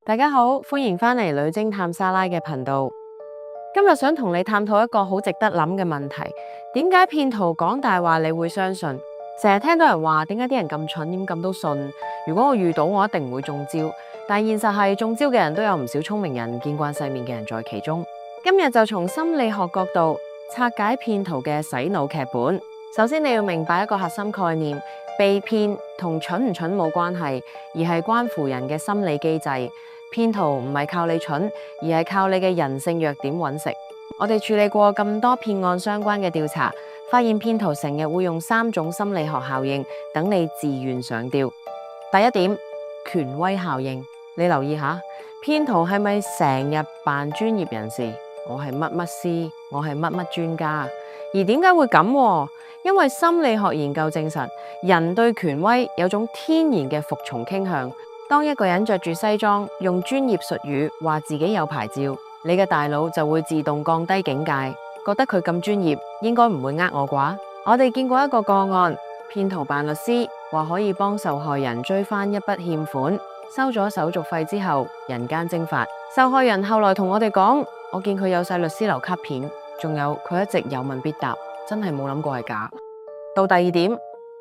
大家好，歡迎返嚟女偵探莎拉嘅頻道。今日想同你探討一個好值得諗嘅問題：點解騙徒講大話你會相信？成日聽到人話，點解啲人咁蠢，點咁都信？如果我遇到，我一定唔會中招。但現實係中招嘅人都有唔少聰明人、見慣世面嘅人在其中。今日就從心理學角度拆解騙徒嘅洗腦劇本。首先你要明白一個核心概念：被騙同蠢唔蠢冇關係，而係關乎人嘅心理機制。騙徒唔係靠你蠢，而係靠你嘅人性弱點揾食。我哋處理過咁多騙案相關嘅調查，發現騙徒成日會用3種心理學效應，等你自願上釣。第一點，權威效應。你留意下，騙徒係咪成日扮專業人士？我係乜乜師，我係乜乜專家。而點解會咁？因為心理學研究證實，人對權威有種天然嘅服從傾向。當一個人着住西裝，用專業術語話自己有牌照，你嘅大腦就會自動降低警戒，覺得佢咁專業，應該唔會呃我啩。我哋見過一個個案，騙徒扮律師，話可以幫受害人追翻一筆欠款，收咗手續費之後，人間蒸發。受害人後來同我哋講，我見佢有晒律師樓卡片，仲有佢一直有問必答，真係冇諗過係假。到第二點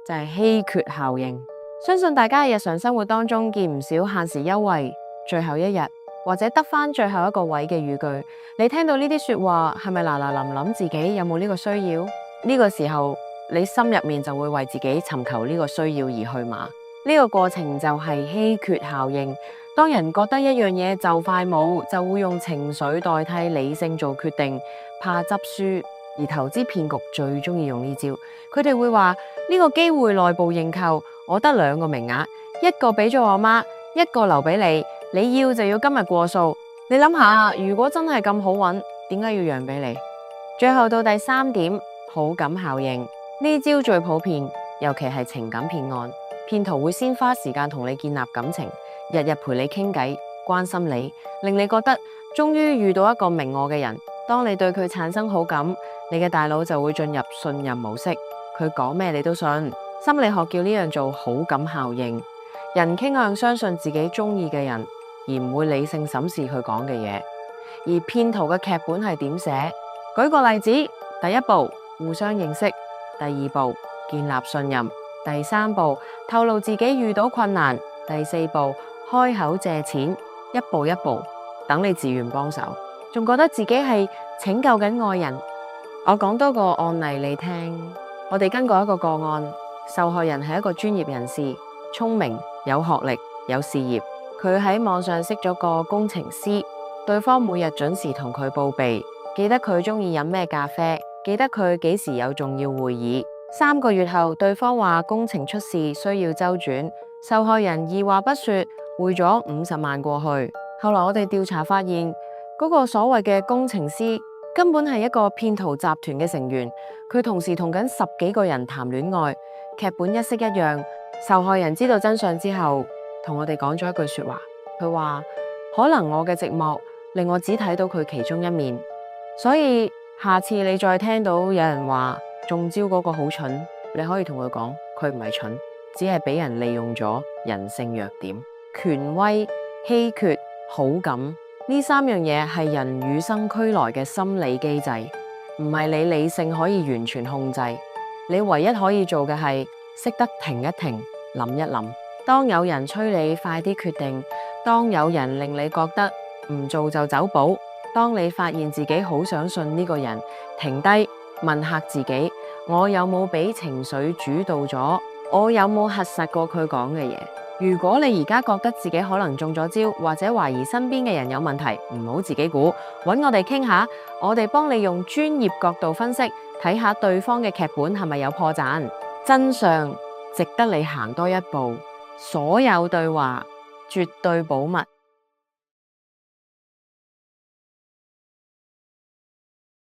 就係稀缺效應。相信大家喺日常生活當中見唔少限時優惠、最後一日或者得返最後一個位嘅語句，你聽到呢啲說話係咪嗱嗱臨諗自己有冇呢個需要？呢個時候你心入面就會為自己尋求呢個需要而去馬。呢個過程就係稀缺效應。當人覺得一樣嘢就快冇，就會用情緒代替理性做決定，怕執輸。而投資騙局最中意用呢招，佢哋會話呢個機會內部認購，我得2個名額，一個俾咗我媽，一個留俾你，你要就要今日過數。你諗下，如果真係咁好揾，點解要讓俾你？最後到第3點，好感效應。呢招最普遍，尤其係情感騙案，騙徒會先花時間同你建立感情，日日陪你傾偈，關心你，令你覺得終於遇到一個明我嘅人。當你對佢產生好感，你嘅大腦就會進入信任模式，佢講咩你都信。心理學叫呢樣做好感效應。人傾向相信自己中意嘅人，而唔會理性審視佢講嘅嘢。而騙徒嘅劇本係點寫？舉個例子，第一步互相認識，第2步建立信任，第3步透露自己遇到困難，第4步開口借錢，一步一步等你自願幫手，仲覺得自己係拯救緊愛人。我講多個案例你聽。我哋跟過一個個案，受害人係一個專業人士，聰明、有學歷、有事業。佢喺網上識咗個工程師，對方每日準時同佢報備，記得佢中意飲咩咖啡，記得佢幾時有重要會議。3個月後，對方話工程出事需要周轉，受害人二話不說匯咗50萬過去。後來我哋調查發現，嗰個所謂嘅工程師根本係一個騙徒集團嘅成員，佢同時同緊10幾個人談戀愛，劇本一式一樣。受害人知道真相之後，同我哋講咗一句說話，佢話可能我嘅寂寞令我只睇到佢其中一面，所以下次你再聽到有人話中招嗰個好蠢，你可以同佢講，佢唔係蠢，只係俾人利用咗人性弱點。權威、稀缺、好感，呢3樣嘢係人與生俱來嘅心理機制，唔係你理性可以完全控制。你唯一可以做嘅係識得停一停，諗一諗。當有人催你快啲決定，當有人令你覺得唔做就走寶，當你發現自己好想信呢個人，停低問下自己，我有冇俾情緒主導咗？我有冇核實過佢講嘅嘢？如果你而家覺得自己可能中咗招，或者懷疑身邊嘅人有問題，唔好自己估，搵我哋傾下，我哋幫你用專業角度分析，睇下對方嘅劇本係咪有破綻。真相值得你行多一步，所有對話絕對保密。